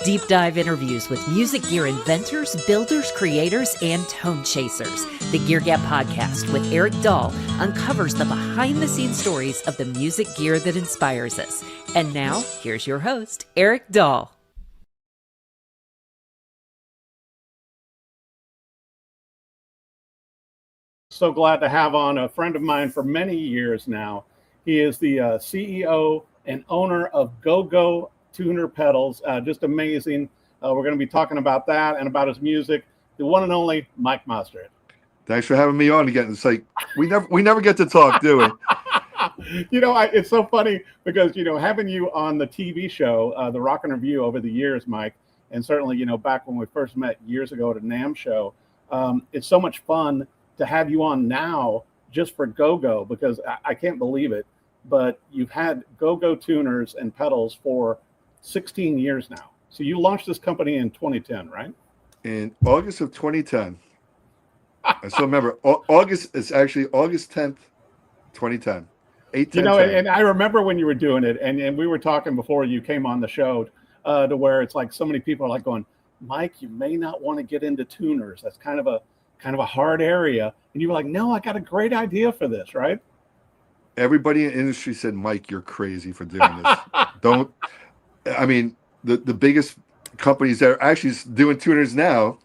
deep dive interviews with music gear inventors, builders, creators, and tone chasers. The Gear Gab Podcast with Eric Dahl uncovers the behind-the-scenes stories of the music gear that inspires us. And now, here's your host, Eric Dahl. So glad to have on a friend of mine for many years now. He is the CEO and owner of GoGo tuner pedals. Just amazing. We're going to be talking about that and about his music. The one and only Mike Mostert. Thanks for having me on again. It's like we never get to talk, do we? It's so funny because having you on the TV show, the Rock and Review, over the years, Mike, and certainly back when we first met years ago at a NAMM show, it's so much fun to have you on now just for GoGo, because I can't believe it, but you've had GoGo tuners and pedals for 16 years now. So you launched this company in 2010, right? In August of 2010. I still remember. August is actually August 10th, 2010. 8/10/10. And I remember when you were doing it, and we were talking before you came on the show, to where it's like so many people are like going, Mike, you may not want to get into tuners. That's kind of a hard area. And you were like, no, I got a great idea for this, right? Everybody in the industry said, Mike, you're crazy for doing this. The biggest companies that are actually doing tuners now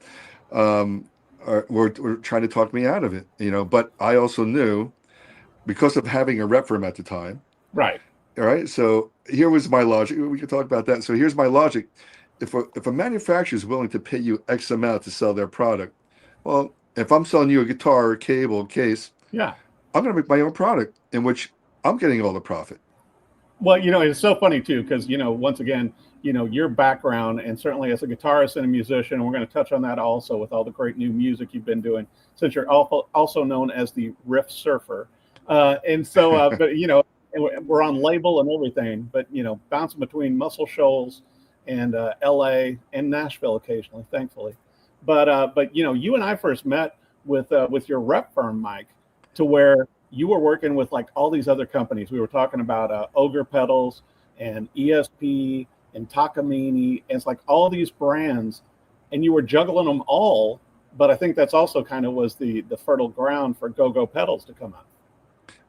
were trying to talk me out of it, but I also knew, because of having a rep firm at the time. Right. All right. So here was my logic. We can talk about that. So here's my logic. If a manufacturer is willing to pay you X amount to sell their product, well, if I'm selling you a guitar, a cable, a case, yeah, I'm going to make my own product in which I'm getting all the profit. Well, it's so funny too, because once again, your background, and certainly as a guitarist and a musician, and we're going to touch on that also with all the great new music you've been doing, since you're also known as the riff surfer, and so, but we're on label and everything, but bouncing between Muscle Shoals and L.A. and Nashville occasionally, thankfully. But you and I first met with your rep firm, Mike, to where you were working with like all these other companies. We were talking about Ogre Pedals and ESP and Takamine, and it's like all these brands, and you were juggling them all. But I think that's also kind of was the fertile ground for GoGo pedals to come up.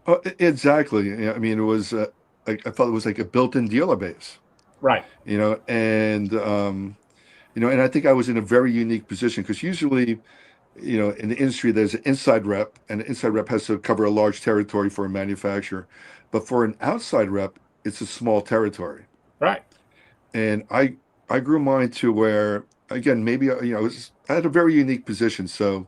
Oh, exactly. I mean, it was I thought it was like a built-in dealer base, right? And I think I was in a very unique position, because usually, in the industry, there's an inside rep, and the inside rep has to cover a large territory for a manufacturer. But for an outside rep, it's a small territory. Right. And I grew mine to where, again, maybe, I had a very unique position. So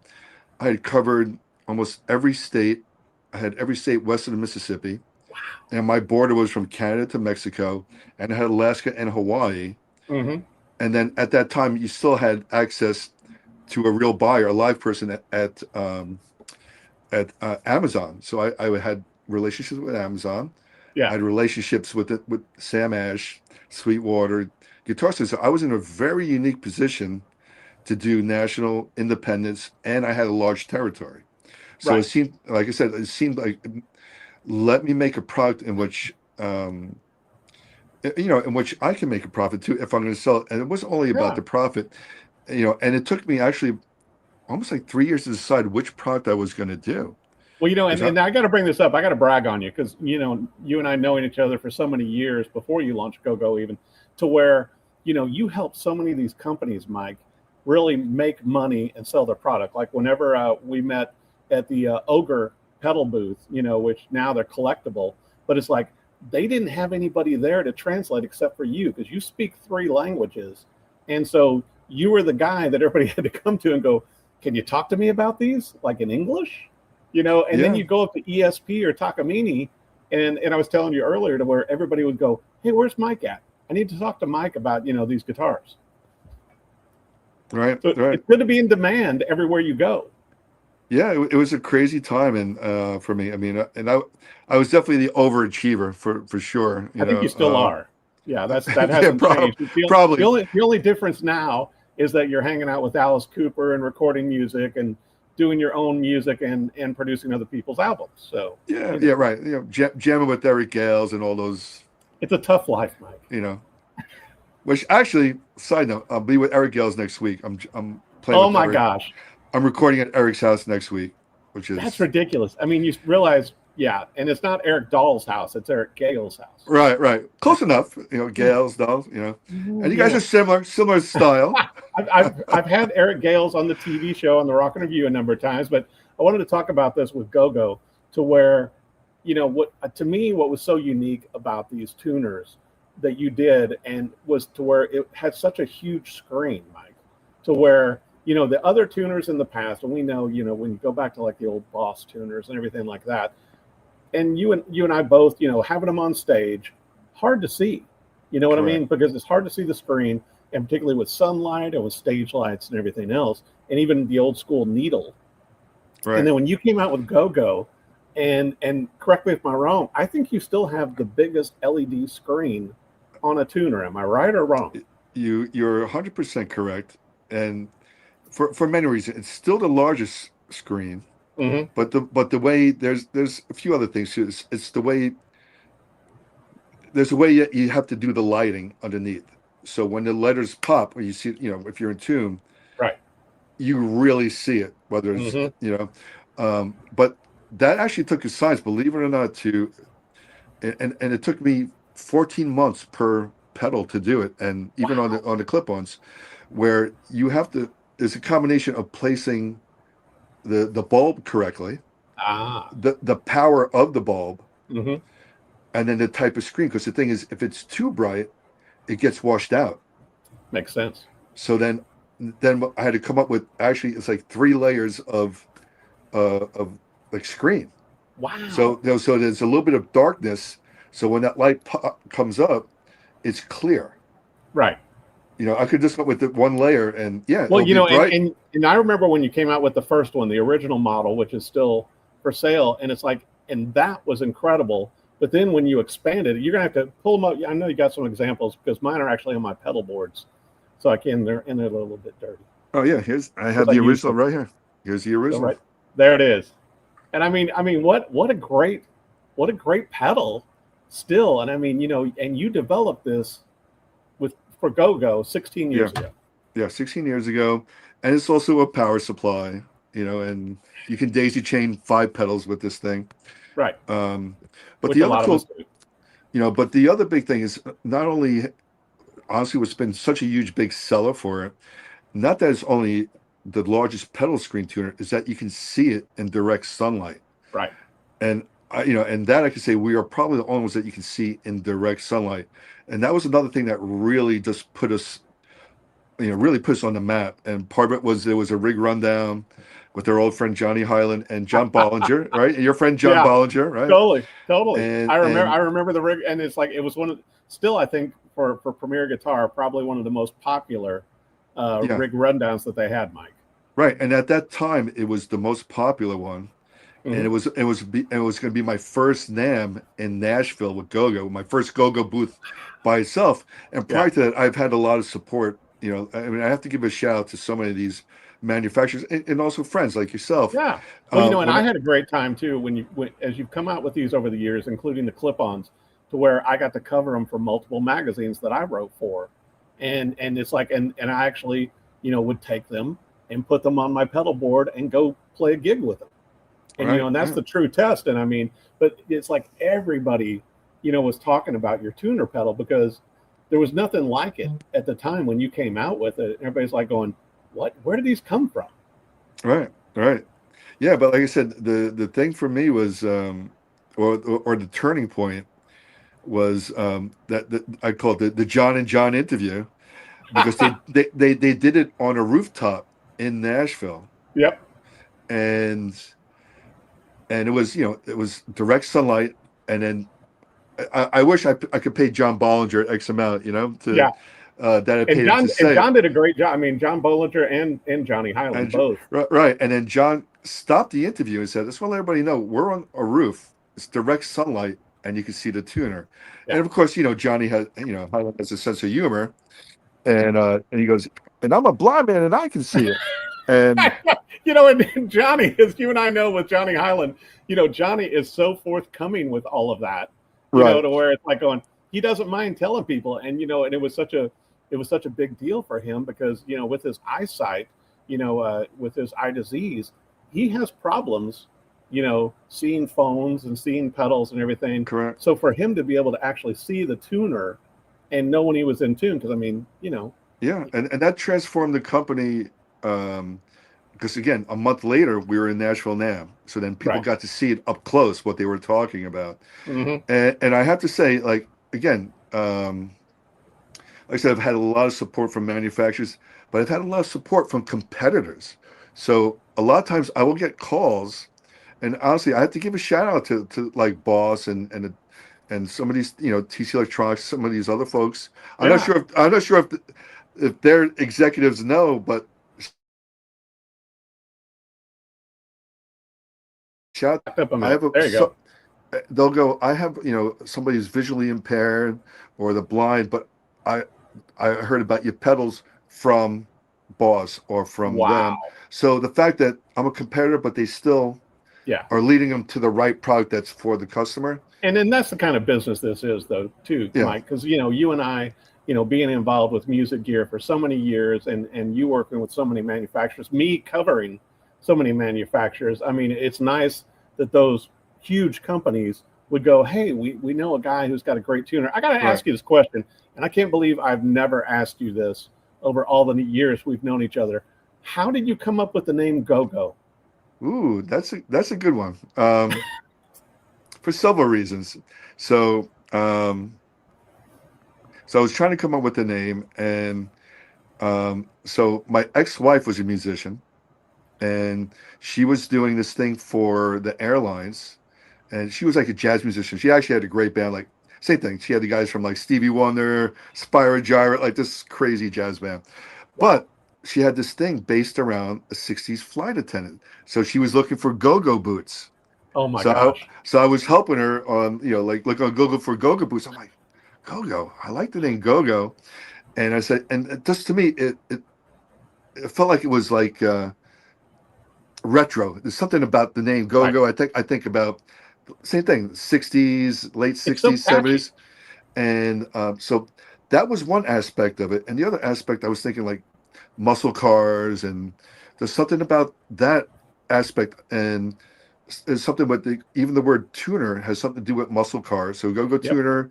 I had covered almost every state. I had every state west of the Mississippi. Wow. And my border was from Canada to Mexico, and I had Alaska and Hawaii. Mm-hmm. And then at that time, you still had access to a real buyer, a live person at Amazon. So I had relationships with Amazon. Yeah. I had relationships with Sam Ash, Sweetwater, Guitar Center. So I was in a very unique position to do national independence, and I had a large territory. So right. It seemed, like I said, like, let me make a product in which in which I can make a profit too, if I'm going to sell it. And it wasn't only about the profit, and it took me actually almost like 3 years to decide which product I was going to do. Well, and I got to bring this up. I got to brag on you, because, you and I knowing each other for so many years before you launched GoGo, even to where, you helped so many of these companies, Mike, really make money and sell their product. Like whenever we met at the Ogre pedal booth, which now they're collectible, but it's like, they didn't have anybody there to translate except for you, because you speak 3 languages. And so you were the guy that everybody had to come to and go, can you talk to me about these, like in English? And then you go up to ESP or Takamine, and I was telling you earlier, to where everybody would go, hey, where's Mike at? I need to talk to Mike about, these guitars. Right. So right. It's good to be in demand everywhere you go. Yeah, it was a crazy time, and for me, I mean, and I was definitely the overachiever for sure. I think you still are. Yeah, that hasn't changed. Probably. The only difference now is that you're hanging out with Alice Cooper and recording music and doing your own music and producing other people's albums. So yeah, right. Jamming with Eric Dahl and all those. It's a tough life, Mike. Which actually, side note, I'll be with Eric Gales next week. I'm playing Oh with my Eric. gosh, I'm recording at Eric's house next week, which that's is ridiculous. I mean, you realize, yeah, and it's not Eric Dahl's house; it's Eric Gale's house. right. Close enough, Yeah. Gales, Dahl, Ooh, and you guys yeah. are similar style. I've had Eric Gales on the TV show on the Rock and Review a number of times, but I wanted to talk about this with GoGo to where, what to me what was so unique about these tuners that you did and was to where it had such a huge screen, Mike, to where the other tuners in the past, and we know when you go back to like the old Boss tuners and everything like that, and you and I both having them on stage, hard to see, what I Correct. mean, because it's hard to see the screen, and particularly with sunlight and with stage lights and everything else, and even the old school needle. Right. And then when you came out with GoGo, and correct me if I'm wrong, I think you still have the biggest LED screen on a tuner. Am I right or wrong? You're 100% correct, and for many reasons, it's still the largest screen. Mm-hmm. But the way there's a few other things too. It's the way there's a way you have to do the lighting underneath. So when the letters pop, or you see, if you're in tune, Right, you really see it. Whether it's but that actually took a science, believe it or not, and it took me 14 months per pedal to do it, and even wow. on the clip-ons, where you have to. There's a combination of placing the bulb correctly, the power of the bulb, Mm-hmm. and then the type of screen. Because the thing is, if it's too bright, it gets washed out. Makes sense. So then I had to come up with, actually it's like 3 layers of like screen. Wow. So there's a little bit of darkness. So when that light comes up, it's clear. Right. I could just go with the 1 layer, and Well, it'll be bright. and I remember when you came out with the first one, the original model, which is still for sale, and it's like, and that was incredible. But then when you expanded, you're gonna have to pull them up. I know you got some examples because mine are actually on my pedal boards, so they're a little bit dirty. Oh yeah, I have the original right here. Here's the original. So right there it is. And I mean, what a great pedal still. And I mean, and you developed this for GoGo 16 years ago. Yeah, 16 years ago. And it's also a power supply, and you can daisy chain 5 pedals with this thing. Right. But Which the a lot other of us do. but the other big thing is not only, honestly, what's been such a huge big seller for it, not that it's only the largest pedal screen tuner, is that you can see it in direct sunlight. Right. And and that I can say we are probably the only ones that you can see in direct sunlight. And that was another thing that really just put us, really put us on the map. And part of it was there was a rig rundown with our old friend Johnny Highland and John Bollinger, right? And your friend John Bollinger, right? Totally. And, I remember the rig, and it's like it was still I think for Premier Guitar probably one of the most popular rig rundowns that they had, Mike. Right, and at that time it was the most popular one. Mm-hmm. And it was going to be my first NAMM in Nashville with GoGo, my first GoGo booth by itself. And prior to that, I've had a lot of support. I have to give a shout out to so many of these manufacturers and also friends like yourself. Yeah. Well, and I had a great time too as you've come out with these over the years, including the clip-ons, to where I got to cover them for multiple magazines that I wrote for, and it's like, and I actually would take them and put them on my pedal board and go play a gig with them. And, and that's the true test. And I mean, but it's like everybody, was talking about your tuner pedal because there was nothing like it at the time when you came out with it. Everybody's like going, where did these come from? Right. Yeah. But like I said, the thing for me was, or the turning point was that I called the John and John interview, because they did it on a rooftop in Nashville. Yep. And it was direct sunlight, and then I wish I could pay John Bollinger X amount, that I paid him to say. And John did a great job. I mean, John Bollinger and Johnny Highland both. Right. And then John stopped the interview and said, "I just want to let everybody know we're on a roof. It's direct sunlight, and you can see the tuner." Yeah. And of course, Johnny has Highland has a sense of humor, and he goes, "And I'm a blind man, and I can see it." And and Johnny, as you and I know with Johnny Highland, Johnny is so forthcoming with all of that, to where it's like going, he doesn't mind telling people. And, and it was such a it was such a big deal for him because, with his eyesight, with his eye disease, he has problems, seeing phones and seeing pedals and everything. Correct. So for him to be able to actually see the tuner and know when he was in tune, because Yeah, and that transformed the company. Because again, a month later we were in Nashville NAMM, so then people Right. got to see it up close what they were talking about. Mm-hmm. And I have to say, like again, like I said, I've had a lot of support from manufacturers, but I've had a lot of support from competitors. So a lot of times I will get calls, and honestly, I have to give a shout out to like Boss and some of these, TC Electronics, some of these other folks. I'm not sure if their executives know, but shout. Up a I have minute. There you go. they'll go. I have somebody who's visually impaired or the blind, but I heard about your pedals from Boss or from Wow. them. So the fact that I'm a competitor, but they still are leading them to the right product that's for the customer. And then that's the kind of business this is, though, too, Mike, because, you and I, being involved with music gear for so many years and you working with so many manufacturers, me covering so many manufacturers. I mean, it's nice that those huge companies would go, hey, we know a guy who's got a great tuner. I got to ask you this question, and I can't believe I've never asked you this over all the years we've known each other. How did you come up with the name GoGo? Ooh, that's a good one. For several reasons. So I was trying to come up with a name, and so my ex-wife was a musician, and she was doing this thing for the airlines, and she was like a jazz musician. She actually had a great band, like same thing. She had the guys from like Stevie Wonder, Spyro Gyra, like this crazy jazz band. But she had this thing based around a 60s flight attendant. So she was looking for go-go boots. Oh my gosh. So I was helping her on, like look on Google for go-go boots. I'm like, go-go, I like the name go-go. And I said, and just to me, it felt like it was like retro. There's something about the name go-go. Right. I think about same thing, 60s, late 60s, so 70s. And so that was one aspect of it. And the other aspect, I was thinking like muscle cars, and there's something about that aspect. And it's something with even the word tuner has something to do with muscle cars. So go tuner.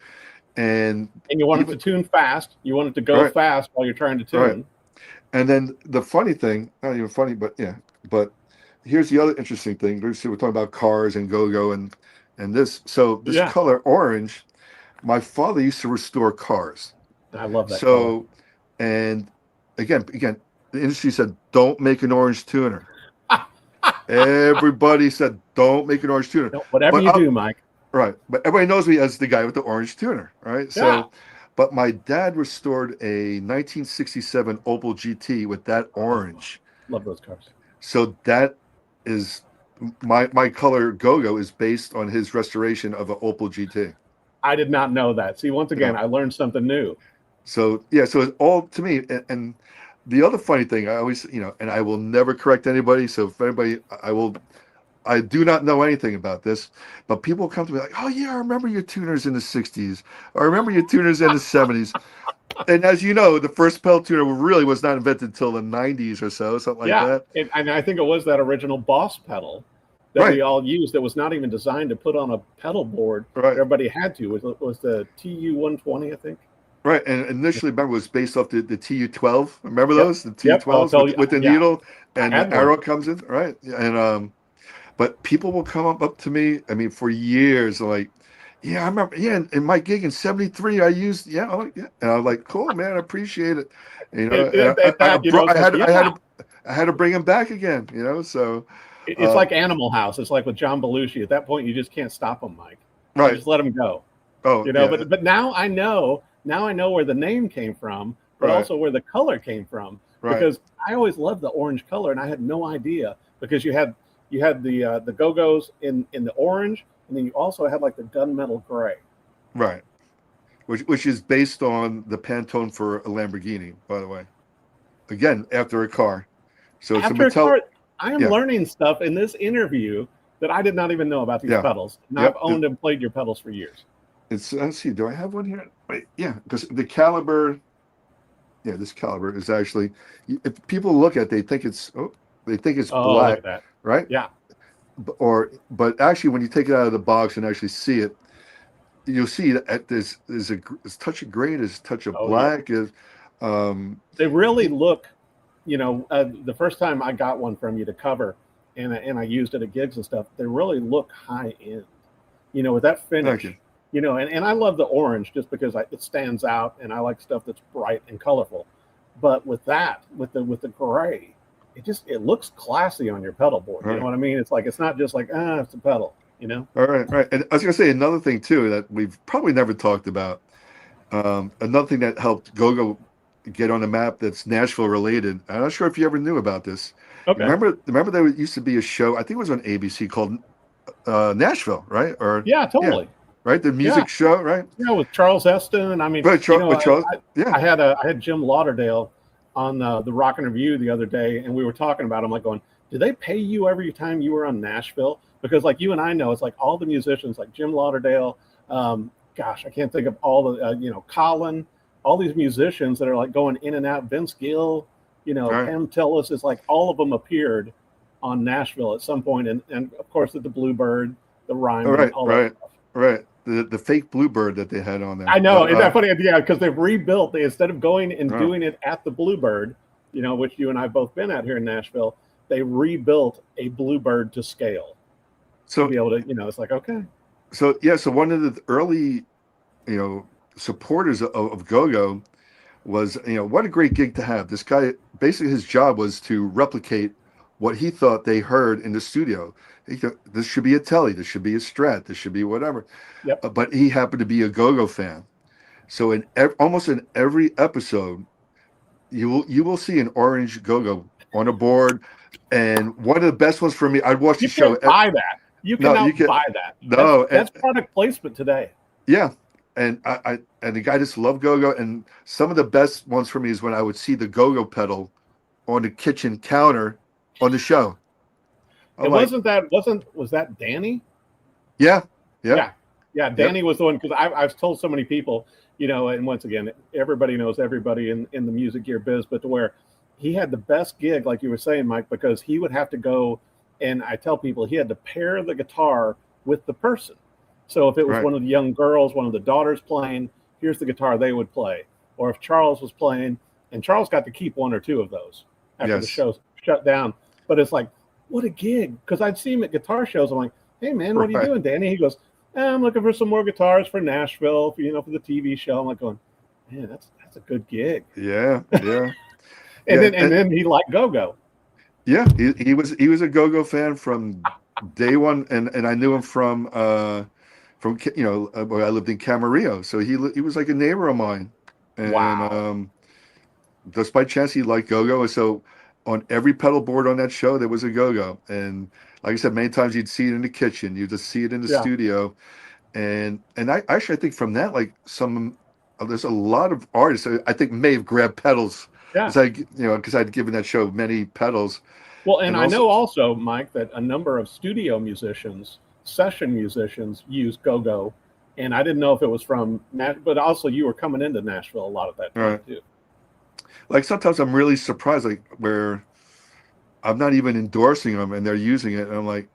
And you want it to tune fast. You want it to go fast while you're trying to tune. Right. And then the funny thing, not even funny, but but here's the other interesting thing. We're talking about cars and go-go and this. So this color orange, my father used to restore cars. I love that color. And again, the industry said, don't make an orange tuner. Everybody said, don't make an orange tuner. No, whatever you do, Mike. Right. But everybody knows me as the guy with the orange tuner, right? So, but my dad restored a 1967 Opel GT with that orange. Love those cars. So that is my color go-go is based on his restoration of an Opel GT. I did not know that. See, once again, I learned something new. So it's all to me. And the other funny thing, I always, and I will never correct anybody. So if anybody, I do not know anything about this, but people come to me like, oh yeah, I remember your tuners in the 60s. I remember your tuners in the 70s. And as you know, the first pedal tuner really was not invented until the 90s or so, something like that. And I think it was that original Boss pedal that we all used that was not even designed to put on a pedal board. Right. Everybody had to. It was the TU-120, I think. Right. And initially, remember, it was based off the TU-12. Remember those? The TU-12s with the needle and the arrow comes in. Right. And but people will come up to me, I mean, for years, like, yeah, I remember, in my gig in 73, I used, and I'm like, cool, man, I appreciate it. I had to bring him back again, so. It's like Animal House. It's like with John Belushi. At that point, you just can't stop him, Mike. Right. You just let him go. Oh, but now I know where the name came from, but also where the color came from. Right. Because I always loved the orange color, and I had no idea, because you had the Go-Go's in the orange, and then you also had like the gunmetal gray. Right. Which is based on the Pantone for a Lamborghini, by the way. Again, after a car. So it's after a car. I am learning stuff in this interview that I did not even know about these pedals. And I've owned and played your pedals for years. Let's see, do I have one here? Wait, because the caliber, this caliber is actually, if people look at it, they think it's Oh, look black, at that. right? Yeah. But actually, when you take it out of the box and actually see it, you'll see that there's a touch of gray, there's a touch of Oh, yeah. black. They really look, the first time I got one from you to cover, and I used it at gigs and stuff, they really look high end, with that finish, and I love the orange just because it stands out, and I like stuff that's bright and colorful. But with the gray, it looks classy on your pedal board. You know what I mean? It's like, it's not just like, it's a pedal, All right. And I was gonna say another thing too that we've probably never talked about. Another thing that helped GoGo get on the map that's Nashville related. I'm not sure if you ever knew about this. Okay. Remember there used to be a show, I think it was on ABC, called Nashville, right? Yeah, totally. Yeah, right, the music show, right? Yeah, with Charles Heston. I mean, right, Charles. I had Jim Lauderdale on the Rock and Review the other day, and we were talking about him, like going, did they pay you every time you were on Nashville? Because like you and I know, it's like all the musicians, like Jim Lauderdale, I can't think of all the, Colin, all these musicians that are like going in and out, Vince Gill, Pam Tillis, is like all of them appeared on Nashville at some point, and of course at the Bluebird, the Ryman, all that stuff. Right. The fake Bluebird that they had on there. I know, isn't that funny? Yeah, because they've rebuilt. Instead of going and doing it at the Bluebird, which you and I have both been at here in Nashville, they rebuilt a Bluebird to scale. So to be able to, it's like, okay. So one of the early, supporters of GoGo was, what a great gig to have. This guy, basically his job was to replicate what he thought they heard in the studio. He thought, this should be a Telly, this should be a Strat, this should be whatever. Yep. But he happened to be a GoGo fan. So almost in every episode, you will see an orange GoGo on a board. And one of the best ones for me, I'd watch the show. Buy that. You cannot buy that. No, that's product placement today. Yeah. And the guy just loved GoGo. And some of the best ones for me is when I would see the GoGo pedal on the kitchen counter on the show. Was that Danny? Yeah. Danny was the one, because I've told so many people, and once again, everybody knows everybody in the music gear biz, but to where he had the best gig, like you were saying, Mike, because he would have to go, and I tell people he had to pair the guitar with the person. So if it was one of the young girls, one of the daughters playing, here's the guitar they would play. Or if Charles was playing, and Charles got to keep one or two of those after the show shut down. But it's like, what a gig. Because I'd see him at guitar shows. I'm like, hey, man, what are you doing, Danny? He goes, I'm looking for some more guitars for Nashville, for the TV show. I'm like going, man, that's a good gig. Yeah. and then he liked GoGo. Yeah, he was a GoGo fan from day one, and I knew him from where I lived in Camarillo, so he was like a neighbor of mine. And, wow. Just by chance, he liked GoGo, and so on every pedal board on that show there was a GoGo. And like I said, many times you'd see it in the kitchen, you'd just see it in the studio, and I think from that, like there's a lot of artists I think may have grabbed pedals. Yeah. Because I'd given that show many pedals. Well, and I know also, Mike, that a number of studio musicians, session musicians, use GoGo, and I didn't know if it was from Nashville, but also you were coming into Nashville a lot of that time too. Like sometimes I'm really surprised, like where I'm not even endorsing them and they're using it, and I'm like,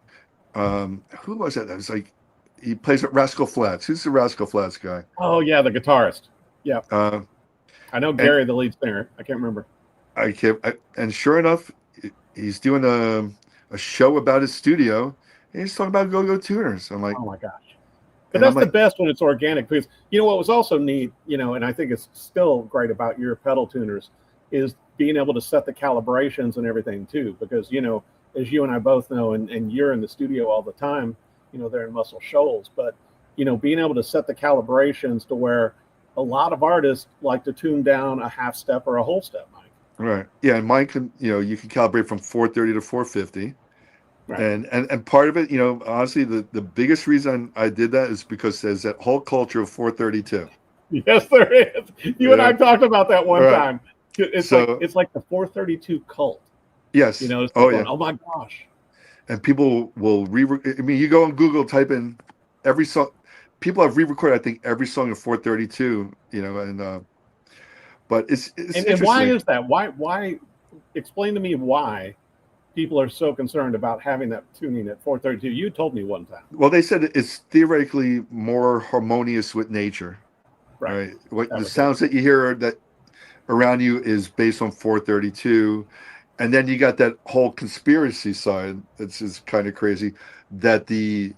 who was that? I was like, he plays at Rascal Flatts. Who's the Rascal Flatts guy? Oh yeah, the guitarist. Yeah. I know Gary, the lead singer. I can't remember. And sure enough, he's doing a show about his studio, and he's talking about GoGo tuners. I'm like, oh my gosh. But that's the best when it's organic, because what was also neat, and I think it's still great about your pedal tuners, is being able to set the calibrations and everything too. Because, as you and I both know, and you're in the studio all the time, they're in Muscle Shoals, but, being able to set the calibrations to where a lot of artists like to tune down a half step or a whole step, Mike. Right. Yeah. And mine can, you can calibrate from 430 to 450. Right. And part of it, honestly, the biggest reason I did that is because there's that whole culture of 432. Yes, there is. You and I talked about that one time. It's like the 432 cult. Yes. Oh my gosh. And people will you go on Google, type in every song. People have re-recorded, I think, every song of 432, But it's and why is that? Why? Explain to me why people are so concerned about having that tuning at 432. You told me one time. Well, they said it's theoretically more harmonious with nature, right? What the sounds that you hear that around you is based on 432, and then you got that whole conspiracy side. It's just kind of crazy that the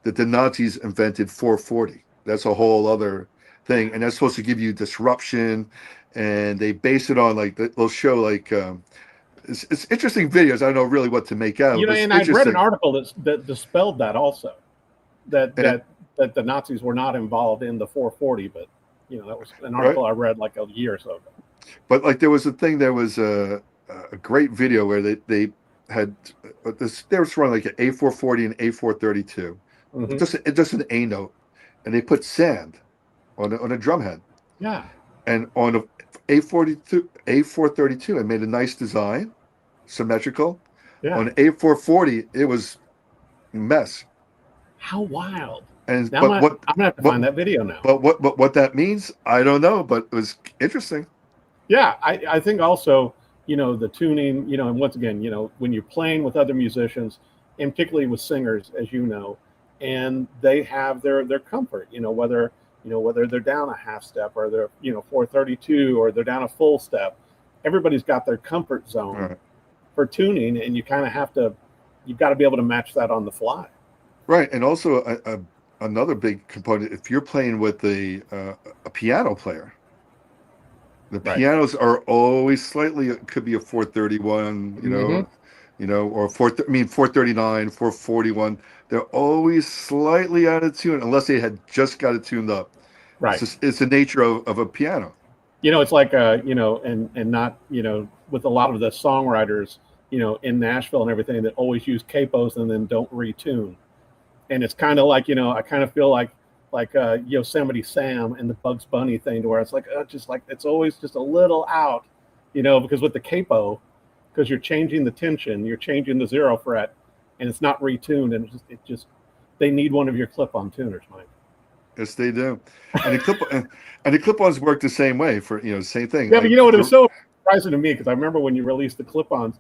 Nazis invented 440. That's a whole other thing, and that's supposed to give you disruption. And they base it on like they'll show like it's interesting videos. I don't know really what to make out. And I'd read an article that dispelled that also, that the Nazis were not involved in the 440, but that was an article I read like a year or so ago. But like there was a great video where they had they were running like an A440 and A432, just an A note, and they put sand on a drum head. Yeah. And on a A432, I made a nice design, symmetrical. Yeah. On A440, it was a mess. How wild! And now I'm gonna have to find that video now. But what that means, I don't know. But it was interesting. Yeah, I think also the tuning, and once again, when you're playing with other musicians, and particularly with singers, as you know, and they have their comfort, whether they're down a half step or they're 432 or they're down a full step, everybody's got their comfort zone for tuning, and you've got to be able to match that on the fly. Right, and also another big component, if you're playing with a piano player, the pianos are always slightly, it could be a 431, or 439, 441. They're always slightly out of tune unless they had just got it tuned up. Right. It's the nature of a piano. It's like, and not, with a lot of the songwriters, in Nashville and everything that always use capos and then don't retune. And it's kind of like, I kind of feel like Yosemite Sam and the Bugs Bunny thing, to where it's like, it's always just a little out, because with the capo, because you're changing the tension, you're changing the zero fret, and it's not retuned, and they need one of your clip-on tuners, Mike. Yes, they do. And the clip-ons work the same way for same thing. Yeah, but it was so surprising to me because I remember when you released the clip-ons,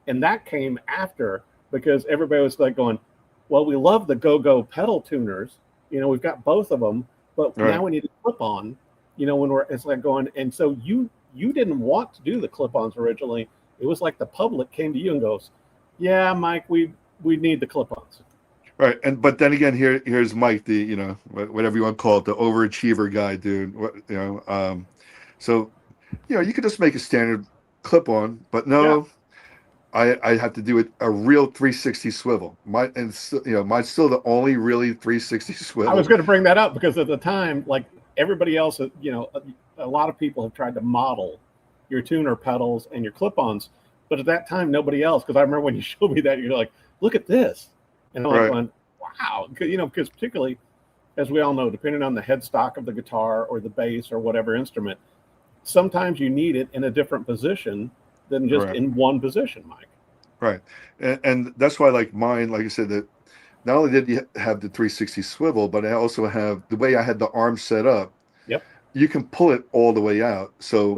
and that came after, because everybody was like going, well, we love the GoGo pedal tuners. We've got both of them, but now we need a clip-on. It's like going, and so you didn't want to do the clip-ons originally. It was like the public came to you and goes, yeah, Mike, we need the clip-ons. Right, but then again, here's Mike, the whatever you want to call it, the overachiever guy, dude. So you could just make a standard clip-on, but no. Yeah. I have to do a real 360 swivel. Mine's still the only really 360 swivel. I was going to bring that up because at the time, like everybody else, a lot of people have tried to model your tuner pedals and your clip-ons, but at that time, nobody else. Because I remember when you showed me that, you're like, look at this, and I'm like, going, wow, because particularly, as we all know, depending on the headstock of the guitar or the bass or whatever instrument, sometimes you need it in a different position than just in one position, Mike. Right. And that's why, like mine, like I said, that not only did you have the 360 swivel, but I also have the way I had the arm set up. Yep. You can pull it all the way out. So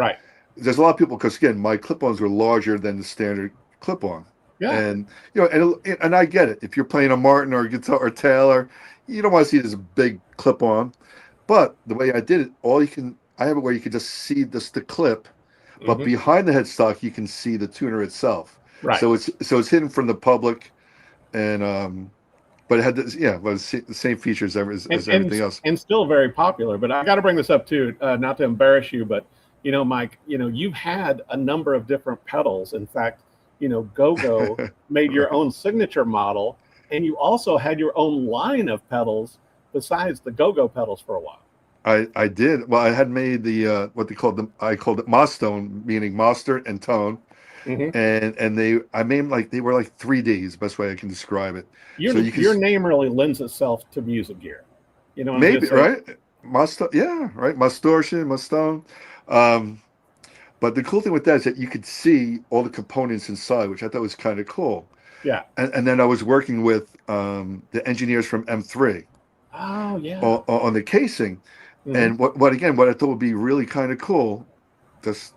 there's a lot of people, because again, my clip-ons were larger than the standard clip-on. Yeah. And and I get it. If you're playing a Martin or a guitar or Taylor, you don't want to see this big clip-on. But the way I did it, I have it where you can just see the clip. But behind the headstock, you can see the tuner itself. Right. So it's hidden from the public, and but it had the same features as everything else. And still very popular. But I got to bring this up too, not to embarrass you, but Mike, you've had a number of different pedals. In fact, GoGo made your own signature model, and you also had your own line of pedals besides the GoGo pedals for a while. I did. Well, I had made the I called it Mostert, meaning Mostert and tone. And they were like 3Ds, best way I can describe it. Your name really lends itself to music gear. Maybe, right? Mostert. But the cool thing with that is that you could see all the components inside, which I thought was kind of cool. Yeah. And then I was working with the engineers from M3. Oh yeah. On the casing. And what I thought would be really kind of cool just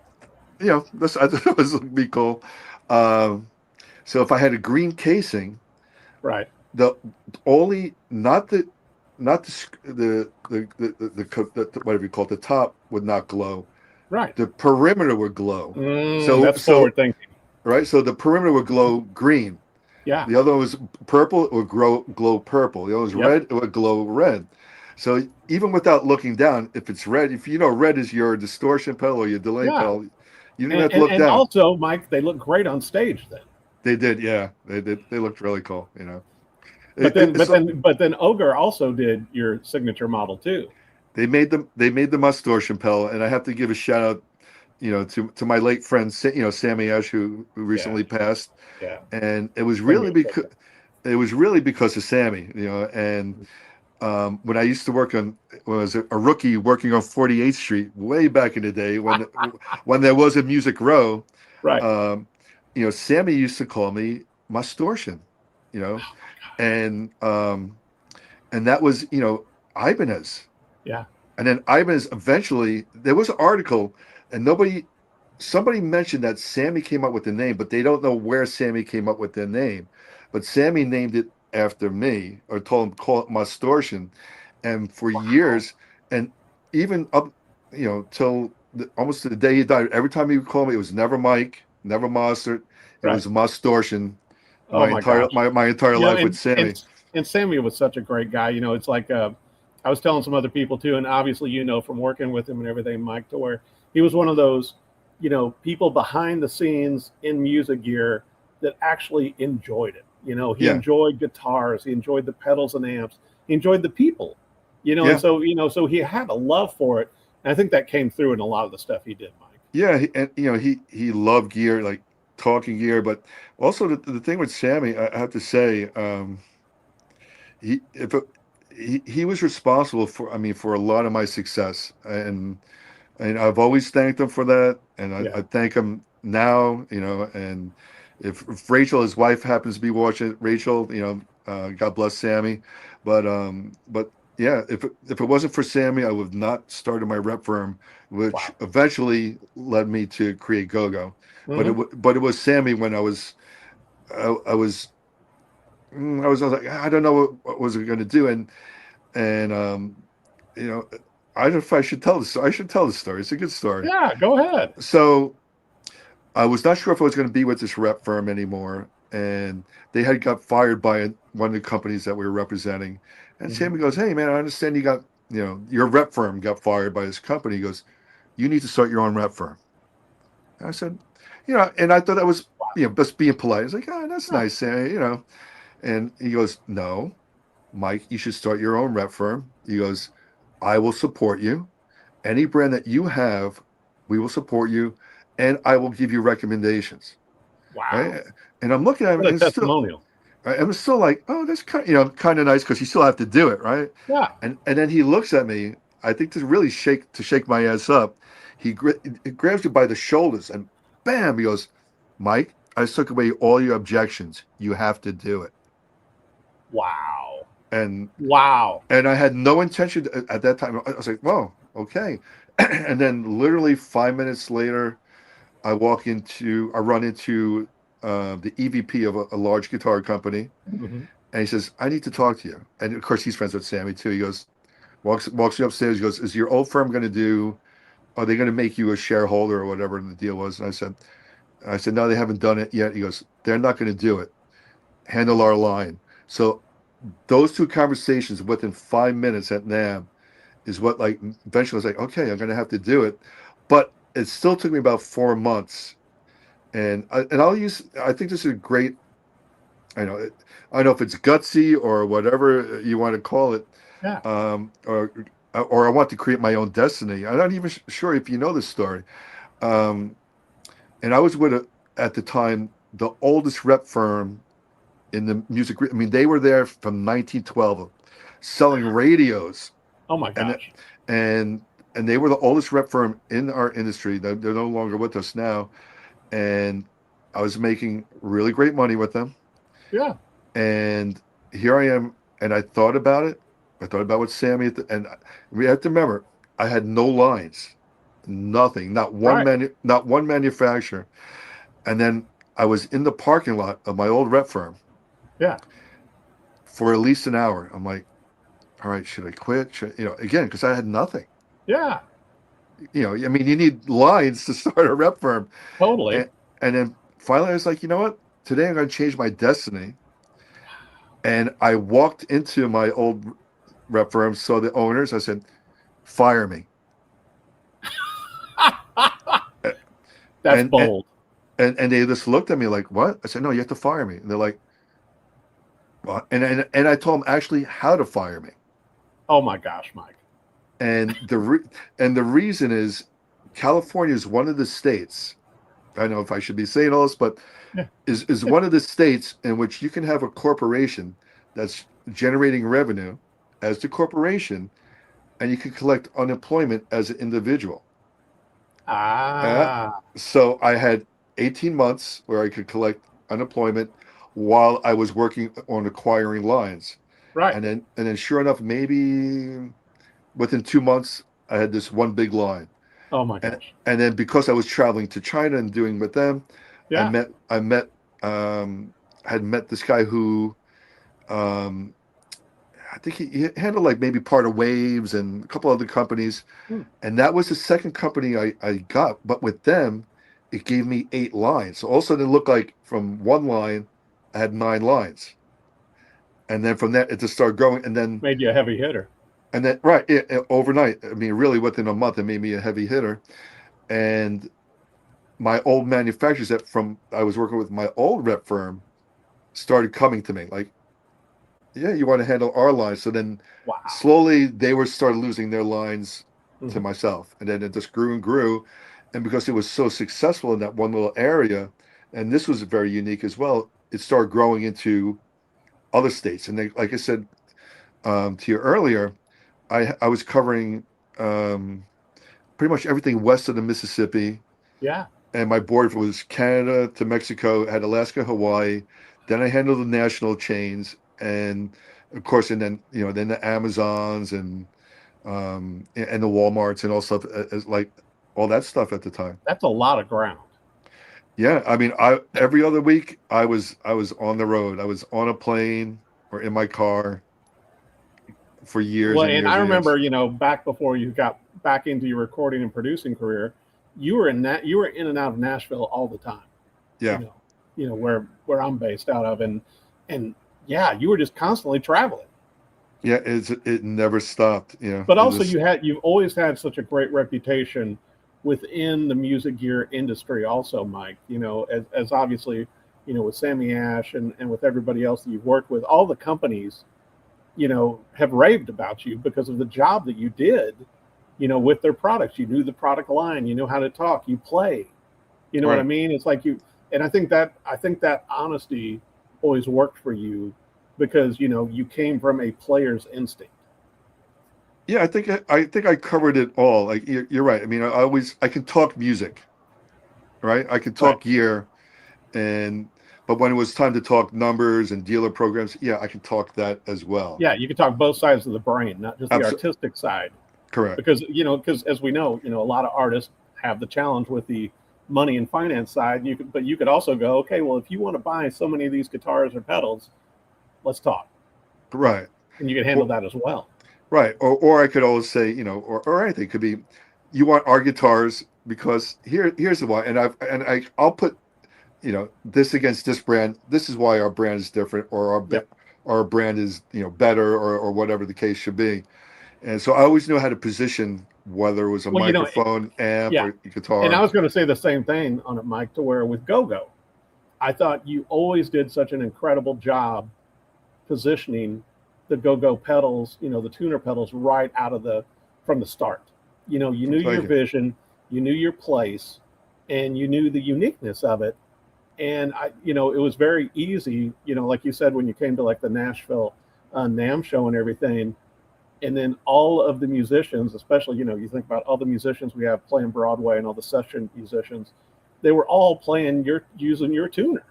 this I thought it was be cool. Um, so if I had a green casing, Right. the only not the whatever you call it, the top would not glow. Right. The perimeter would glow. That's So forward thinking. right, so the perimeter would glow green. Yeah. The other one was purple, it would glow purple. The other was Yep. red, it would glow red. So even without looking down, if it's red, if you know red is your distortion pedal or your delay Yeah. pedal, you don't even have to look And down. also, Mike, they look great on stage then. They did, yeah. They did. They looked really cool, you know. But then Ogre also did your signature model too. They made the Mustort pedal, and I have to give a shout out, to my late friend, Sammy Ash, who recently passed. Yeah. And it was really because of Sammy, and when I used to when I was a rookie working on 48th Street way back in the day when there was a Music Row, Right. Sammy used to call me Mustortion, and that was Ibanez. Yeah. And then Ibanez eventually, there was an article, and somebody mentioned that Sammy came up with the name, but they don't know where Sammy came up with their name. But Sammy named it after me, or told him call it Mustortion, and for years, and even up, till almost to the day he died. Every time he would call me, it was never Mike, never Mostert. It was Mustortion. Oh my gosh. My entire life with Sammy. And Sammy was such a great guy. It's like I was telling some other people too, and obviously from working with him and everything, Mike, to where he was one of those, people behind the scenes in music gear that actually enjoyed it. He enjoyed guitars, he enjoyed the pedals and amps, he enjoyed the people, and so he had a love for it. And I think that came through in a lot of the stuff he did, Mike. Yeah, he loved gear, like talking gear, but also the thing with Sammy, I have to say, he was responsible for a lot of my success, and I've always thanked him for that, and I thank him now, and if Rachel, his wife, happens to be watching, Rachel, God bless Sammy, but yeah, if it wasn't for Sammy, I would have not started my rep firm, which eventually led me to create GoGo. But it was Sammy when I was like, I don't know what was I going to do, and I don't know if I should tell this. I should tell the story. It's a good story. Yeah, go ahead. So I was not sure if I was going to be with this rep firm anymore, and they had got fired by one of the companies that we were representing. And Sammy goes, "Hey man, I understand you got, your rep firm got fired by this company." He goes, "You need to start your own rep firm." And I said, and I thought that was, just being polite. I was like, "Oh, that's nice, Sammy," And he goes, "No, Mike, you should start your own rep firm." He goes, "I will support you. Any brand that you have, we will support you, and I will give you recommendations." Wow. Right? And I'm looking at him, what a and testimonial. I'm still like, oh, that's kind of nice, because you still have to do it, right? Yeah. And then he looks at me, I think to really shake my ass up. He grabs you by the shoulders and bam, he goes, "Mike, I just took away all your objections. You have to do it." Wow. And I had no intention at that time. I was like, "Whoa, okay." And then literally 5 minutes later, I run into the EVP of a large guitar company, and he says, "I need to talk to you." And of course, he's friends with Sammy too. He goes, walks me upstairs. He goes, "Is your old firm going to do? Are they going to make you a shareholder or whatever the deal was?" And I said, "No, they haven't done it yet." He goes, "They're not going to do it. Handle our line." So those two conversations within 5 minutes at NAM is what, like, eventually I was like, okay, I'm going to have to do it. But it still took me about 4 months. And I think this is a great, I don't know if it's gutsy or whatever you want to call it. Yeah. Or I want to create my own destiny. I'm not even sure if you know this story. And I was with, at the time, the oldest rep firm in the music. I mean, they were there from 1912, selling radios. Oh my gosh. And they were the oldest rep firm in our industry. They're no longer with us now. And I was making really great money with them. Yeah. And here I am, and I thought about it. I thought about what Sammy, and we have to remember, I had no lines. nothing, not Right. not one manufacturer. And then I was in the parking lot of my old rep firm Yeah. for at least an hour. I'm like, all right, should I quit? Again, because I had nothing. Yeah. I mean, you need lines to start a rep firm. Totally. And then finally I was like, you know what? Today I'm going to change my destiny. And I walked into my old rep firm, saw the owners. I said, fire me. That's And, and bold. and they just looked at me like, what? I said, no, you have to fire me. And they're like, what? And I told them actually how to fire me. Oh my gosh, Mike. And the reason is California is one of the states. I don't know if I should be saying all this, but Yeah. is one of the states in which you can have a corporation that's generating revenue as the corporation, and you can collect unemployment as an individual. Ah. So I had 18 months where I could collect unemployment while I was working on acquiring lines. Right. And then sure enough, maybe within 2 months, I had this one big line. Oh my And gosh. and then because I was traveling to China and doing with them, I Yeah. met I met had met this guy who I think he handled like maybe part of Waves and a couple other companies. Hmm. And that was the second company I got. But with them, it gave me 8 lines. So also it looked like from one line, I had 9 lines. And then from that, it just started growing. Made you a heavy hitter. Right, overnight, I mean, really within a month, it made me a heavy hitter. And my old manufacturers I was working with my old rep firm started coming to me like, yeah, you want to handle our lines. So then Wow. slowly they were started losing their lines to Mhm. myself. And then it just grew and grew. And because it was so successful in that one little area, and this was very unique as well, it started growing into other states. And they, like I said to you earlier, I was covering pretty much everything west of the Mississippi. Yeah. And my board was Canada to Mexico, had Alaska, Hawaii. Then I handled the national chains, and of course, and then then the Amazons and the WalMarts and all stuff, like all that stuff at the time. That's a lot of ground. Yeah, I mean, I every other week I was on the road. I was on a plane or in my car for years Well, and and years I and years. remember, back before you got back into your recording and producing career, you were in and out of Nashville all the time. You Yeah, know, where I'm based out of, and yeah, you were just constantly traveling. yeah, it never stopped. But It also, just you've always had such a great reputation within the music gear industry. Also, Mike, as obviously, with Sammy Ash and with everybody else that you've worked with, all the companies have raved about you because of the job that you did, with their products. You knew the product line, you know how to talk, you play. You know what I right. mean? It's like and I think that honesty always worked for you because you came from a player's instinct. Yeah, I think I covered it all. Like you're right. I mean, I can talk music, right? I can Right. talk gear, and but when it was time to talk numbers and dealer programs, yeah, I can talk that as well. Yeah, you can talk both sides of the brain, not just the Absolutely artistic side. correct. Because as we know, a lot of artists have the challenge with the money and finance side. But you could also go, okay, well, if you want to buy so many of these guitars or pedals, let's talk, Right. and you can handle Or, that as well. right. Or I could always say, or anything it could be, you want our guitars because here's the why, I'll put this against this brand. This is why our brand is different, or Yep. our brand is better, or whatever the case should be. And so I always knew how to position whether it was a Well, microphone, amp, yeah, or and I guitar. was going to say the same thing on it, Mike. To where with GoGo, I thought you always did such an incredible job positioning the go-go pedals, the tuner pedals right out of from the start. You knew your Thank you. vision, you knew your place, and you knew the uniqueness of it. And it was very easy, like you said, when you came to like the Nashville NAM show and everything. And then all of the musicians, especially, you think about all the musicians we have playing Broadway and all the session musicians, they were all using your tuner.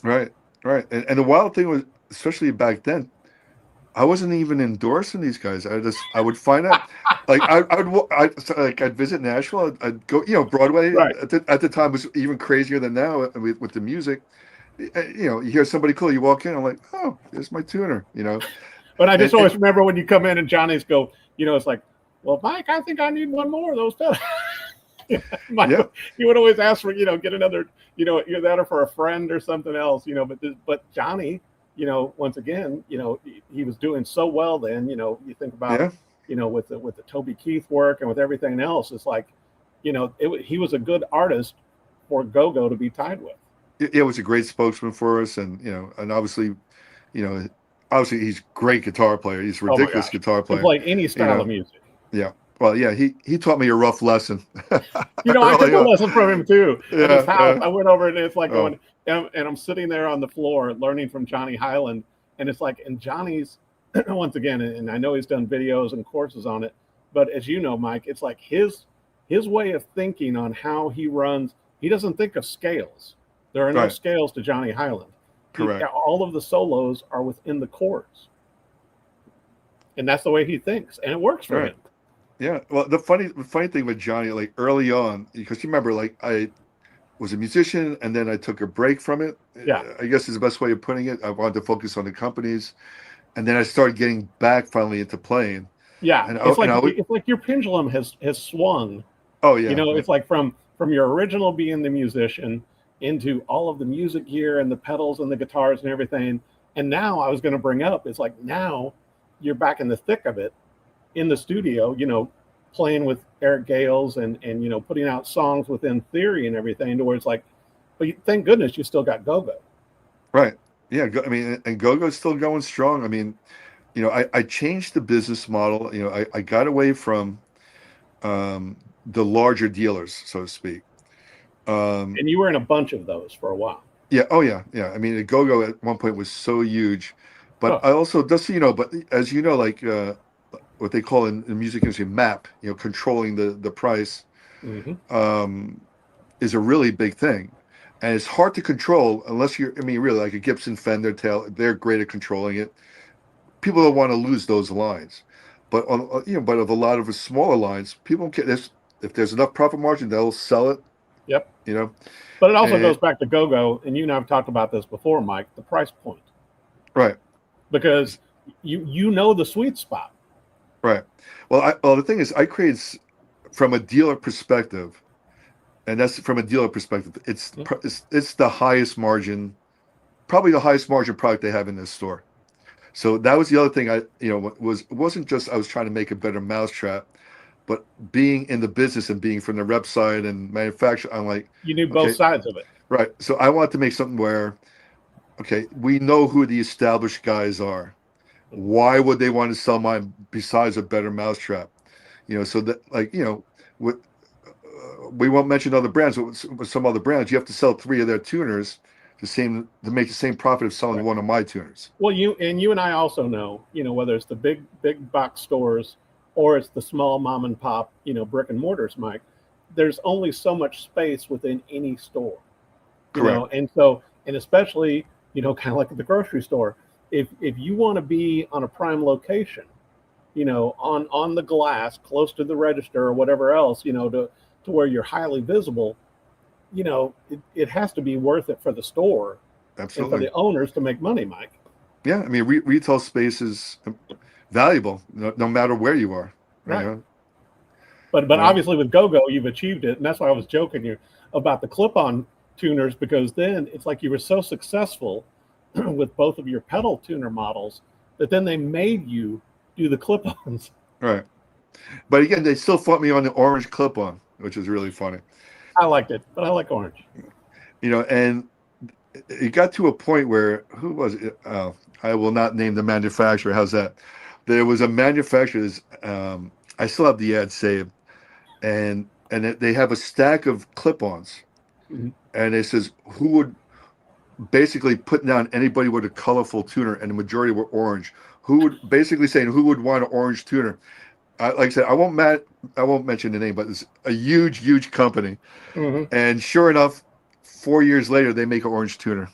Right, right. And the wild thing was, especially back then, I wasn't even endorsing these guys. I would find out. Like I'd visit Nashville. I'd go, Broadway Right. at the time was even crazier than now with the music. You hear somebody cool, you walk in, I'm like, oh, there's my tuner, But I just and always remember when you come in and Johnny's go, it's like, well, Mike, I think I need one more of those pedals. Mike, yeah, he would always ask for, get another, either that or for a friend or something else, but Johnny, once again, he was doing so well then, you think about, yeah. with the Toby Keith work and with everything else, it's like, he was a good artist for GoGo to be tied with. It was a great spokesman for us, and and obviously, he's a great guitar player. He's a ridiculous guitar Can player. play any style of music. Yeah. Well, yeah, he taught me a rough lesson. I took a lesson from him too. At his house, I went over and it's like going, and I'm sitting there on the floor learning from Johnny Highland, and it's like, and Johnny's once again, and I know he's done videos and courses on it, but as you know, Mike, it's like his way of thinking on how he runs. He doesn't think of scales. There are no scales to Johnny Highland. Correct. All of the solos are within the chords, and that's the way he thinks, and it works for him. Yeah. Well, the funny thing with Johnny, like early on, because you remember, like I was a musician and then I took a break from it. Yeah. I guess is the best way of putting it. I wanted to focus on the companies, and then I started getting back finally into playing. Yeah. And it's like your pendulum has swung. Oh yeah. It's like from your original being the musician into all of the music gear and the pedals and the guitars and everything. And now I was going to bring up, it's like now you're back in the thick of it in the studio, playing with Eric Gales and putting out songs within Theory and everything to where it's like, but thank goodness you still got GoGo. Right. Yeah. I mean, and GoGo's still going strong. I mean, I changed the business model. I got away from the larger dealers, so to speak. And you were in a bunch of those for a while. Yeah. Oh yeah. Yeah. I mean, GoGo at one point was so huge, but I also, just but as you know, like what they call in the music industry MAP, controlling the price, is a really big thing, and it's hard to control unless really like a Gibson, Fender, Taylor. They're great at controlling it. People don't want to lose those lines, but but of a lot of the smaller lines, people don't care. If there's enough profit margin, they'll sell it. Yep. But it also goes back to GoGo, and you and I have talked about this before, Mike, the price point. Right. Because you know the sweet spot. Right. Well, the thing is, I create from a dealer perspective, and that's from a dealer perspective. It's the highest margin, probably the highest margin product they have in this store. So that was the other thing. It wasn't just I was trying to make a better mousetrap, but being in the business and being from the rep side and manufacturer, I'm like, you knew both sides of it. Right. So I wanted to make something where, we know who the established guys are. Why would they want to sell mine besides a better mousetrap? So that we won't mention other brands, but with some other brands, you have to sell 3 of their tuners to make the same profit of selling one of my tuners. Well, you and I also know, whether it's the big box stores or it's the small mom and pop, brick and mortars, Mike, there's only so much space within any store. Correct. And especially, kind of like at the grocery store, if you want to be on a prime location, on the glass, close to the register or whatever else, to where you're highly visible, it has to be worth it for the store. Absolutely. And for the owners to make money, Mike. Yeah. I mean, retail space is valuable no matter where you are. Right. But obviously with GoGo, you've achieved it. And that's why I was joking you about the clip-on tuners, because then it's like you were so successful with both of your pedal tuner models that then they made you do the clip-ons. Right. But again, they still fought me on the orange clip-on, which is really funny. I liked it, but I like orange. And it got to a point where, who was it? I will not name the manufacturer. How's that? There was a manufacturer, I still have the ad saved, and they have a stack of clip-ons. Mm-hmm. And it says, who would basically put down anybody with a colorful tuner, and the majority were orange. Who would basically saying who would want an orange tuner? Like I said, I won't mention the name, but it's a huge company. Mm-hmm. And sure enough, 4 years later, they make an orange tuner.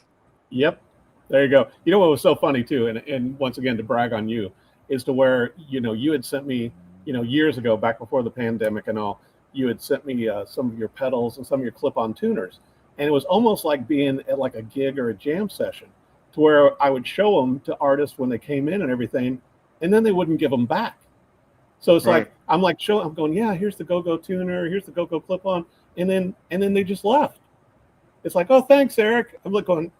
Yep, there you go. You know what was so funny too, and once again to brag on you, is to where you had sent me years ago, back before the pandemic and all, you had sent me some of your pedals and some of your clip-on tuners, and it was almost like being at like a gig or a jam session, to where I would show them to artists when they came in and everything, and then they wouldn't give them back. So it's Right. like I'm going, yeah, here's the GoGo tuner, here's the GoGo clip-on, and then they just left. It's like, oh, thanks, Eric. I'm like going,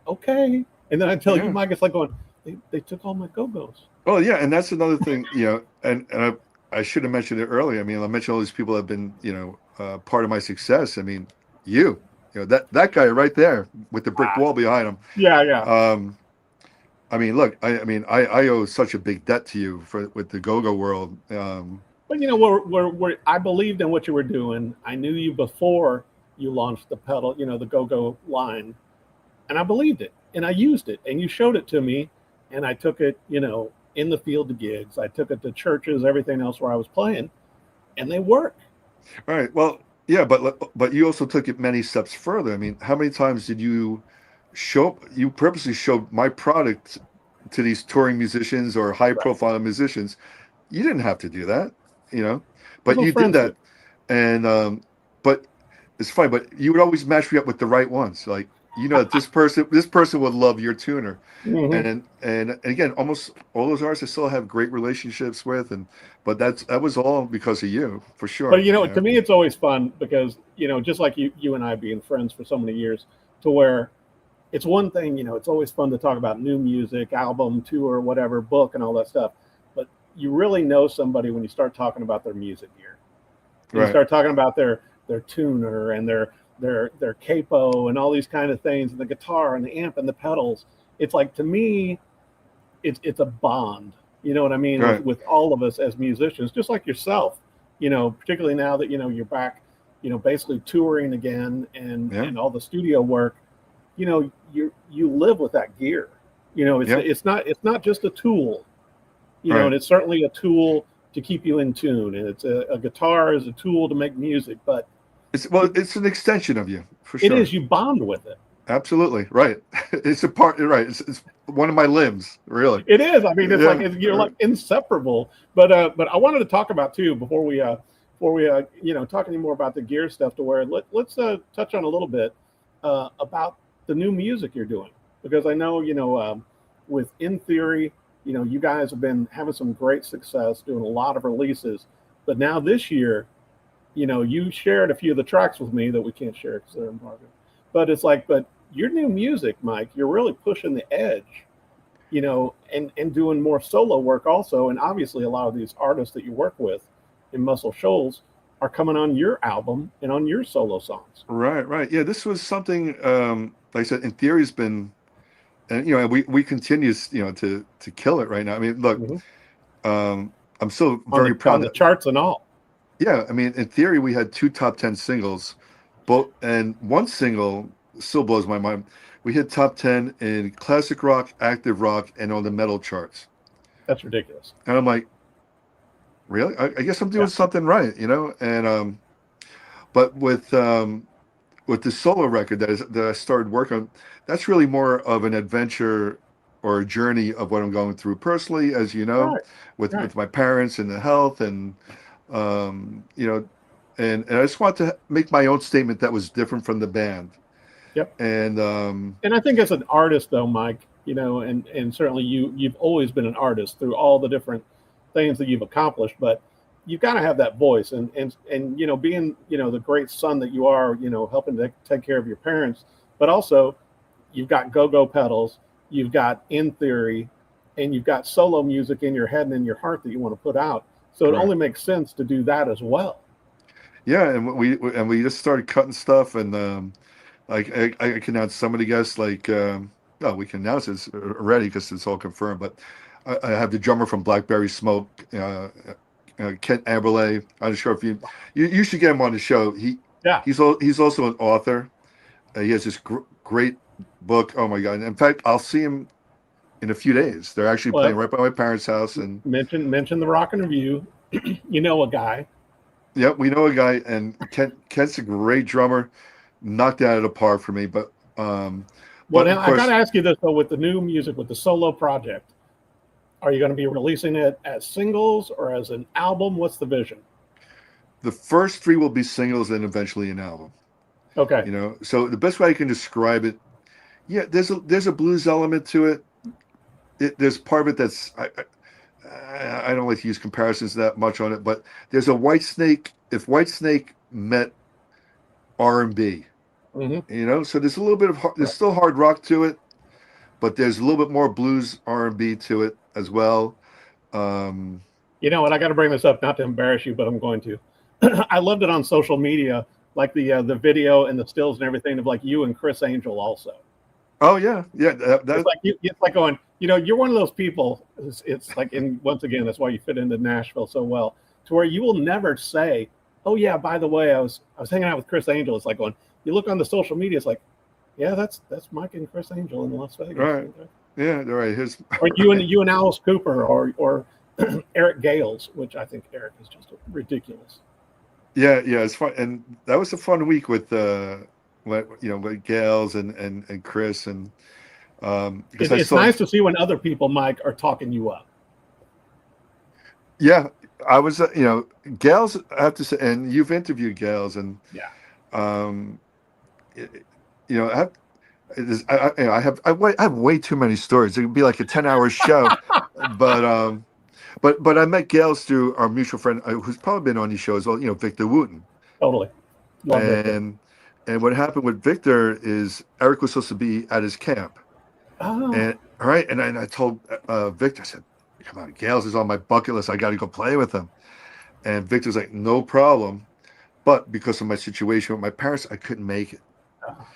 okay, and then I tell you, Yeah. Mike, it's like going, they took all my GoGos. Oh yeah, and that's another thing, and I should have mentioned it earlier. I mean, I mentioned all these people that have been, part of my success. I mean, that guy right there with the brick wall behind him. Yeah. I mean, look, I owe such a big debt to you with the GoGo world. But I believed in what you were doing. I knew you before you launched the pedal, the GoGo line, and I believed it, and I used it, and you showed it to me, and I took it, in the field to gigs. I took it to churches, everything else where I was playing, and they work. All right. Well, yeah, but you also took it many steps further. I mean, how many times did you purposely showed my product to these touring musicians or high profile musicians? You didn't have to do that, but you did that. And but it's fine, but you would always match me up with the right ones. Like, that this person would love your tuner. Mm-hmm. And again, almost all those artists I still have great relationships with, but that was all because of you, for sure. But to me, it's always fun because just like you and I being friends for so many years, to where it's one thing, it's always fun to talk about new music, album, tour, whatever, book, and all that stuff. But you really know somebody when you start talking about their music gear. You start talking about their tuner and their capo and all these kind of things, and the guitar and the amp and the pedals. It's like, to me, it's a bond. You know what I mean? Right. With all of us as musicians, just like yourself. Particularly now that you're back, basically touring again and all the studio work. You live with that gear. It's not just a tool. And it's certainly a tool to keep you in tune, and it's a guitar is a tool to make music, but it's an extension of you, for sure. It is. You bond with it. Absolutely right. It's a part. Right. It's one of my limbs. Really. It is. I mean, it's like you're like inseparable. But I wanted to talk about too before we talk any more about the gear stuff. To where let's touch on a little bit about the new music you're doing, because I know with In Theory, you guys have been having some great success doing a lot of releases, but now this year, you shared a few of the tracks with me that we can't share because they're embargoed. But it's like, your new music, Mike, you're really pushing the edge, and doing more solo work also. And obviously a lot of these artists that you work with in Muscle Shoals are coming on your album and on your solo songs. Right. Yeah, this was something, like I said, In Theory has been, and we continue, to kill it right now. I mean, look, I'm still very proud on the charts and all. Yeah, I mean, In Theory, we had 2 top 10 singles, and one single still blows my mind. We hit top 10 in classic rock, active rock, and on the metal charts. That's ridiculous. And I'm like, really? I guess I'm doing something right, And but with the solo record that I started working on, that's really more of an adventure or a journey of what I'm going through personally, as you know, with my parents and the health and. And I just want to make my own statement that was different from the band. Yep. And I think as an artist though, Mike, and certainly you've always been an artist through all the different things that you've accomplished, but you've got to have that voice and being, the great son that you are, helping to take care of your parents, but also you've got GoGo pedals, you've got In Theory, and you've got solo music in your head and in your heart that you want to put out. So it only makes sense to do that as well. Yeah, and we just started cutting stuff, and I can announce some of the guests. Like, no, we can announce this already because it's all confirmed. But I have the drummer from Blackberry Smoke, Kent Aberlay. I'm not sure if you should get him on the show. He's also an author. He has this great book. Oh my God! In fact, I'll see him in a few days. They're actually playing right by my parents' house. And mention the Rock and Review. You know a guy. Yep, we know a guy, and Kent's a great drummer. Knocked it out of the park for me. But now I got to ask you this though: with the new music, with the solo project, Are you going to be releasing it as singles or as an album? What's the vision? The first three will be singles and eventually an album. Okay. So the best way I can describe it, yeah, there's a blues element to it. There's part of it that's I don't like to use comparisons that much on it, but there's a Whitesnake. If Whitesnake met R&B, so there's a little bit of there's still hard rock to it, but there's a little bit more blues R&B to it as well. And I got to bring this up, not to embarrass you, but I'm going to. I loved it on social media, like the video and the stills and everything of like you and Chris Angel also. Oh yeah. It's like going, you're one of those people. It's like, and once again, that's why you fit into Nashville so well, to where you will never say, "Oh yeah, by the way, I was hanging out with Chris Angel." It's like going, you look on the social media, it's like, yeah, that's Mike and Chris Angel in Las Vegas. Right. Yeah, right. Or you and Alice Cooper or Eric Gales, which I think Eric is just ridiculous. Yeah, it's fun, and that was a fun week with with Gales and Chris and because it's nice to see when other people, Mike, are talking you up. Yeah, I was Gales. I have to say, and you've interviewed Gales, and yeah, I have way too many stories. It would be like a 10-hour show, but I met Gales through our mutual friend who's probably been on these shows as well. Victor Wooten. Totally. And what happened with Victor is Eric was supposed to be at his camp. Oh. And I told Victor, I said, "Come on, Gales is on my bucket list. I got to go play with him." And Victor's like, "No problem," but because of my situation with my parents, I couldn't make it. Oh.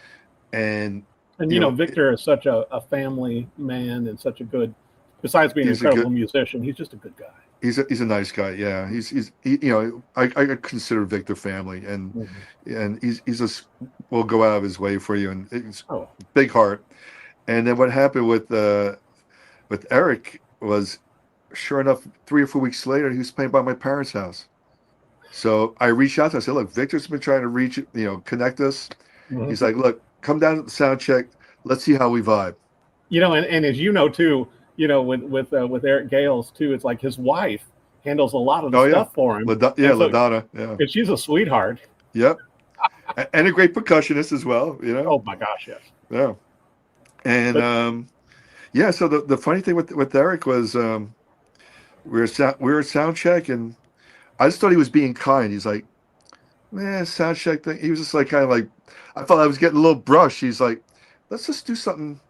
And Victor is such a family man and such a good. Besides being an incredible musician, he's just a good guy. He's a nice guy. Yeah, I consider Victor family, and and will go out of his way for you, and it's big heart. And then what happened with Eric was, sure enough, 3 or 4 weeks later, he was playing by my parents' house. So I reached out to him. I said, "Look, Victor's been trying to connect us." Mm-hmm. He's like, "Look, come down to the sound check. Let's see how we vibe." And as you know too. With Eric Gales too, it's like his wife handles a lot of the stuff for him. LaDonna. Yeah, and she's a sweetheart. Yep, and a great percussionist as well. Oh my gosh, yes. Yeah, and So the funny thing with Eric was we were at sound check, and I just thought he was being kind. He's like, "Man, sound check thing." He was just like kind of like, I felt I was getting a little brushed. He's like, "Let's just do something."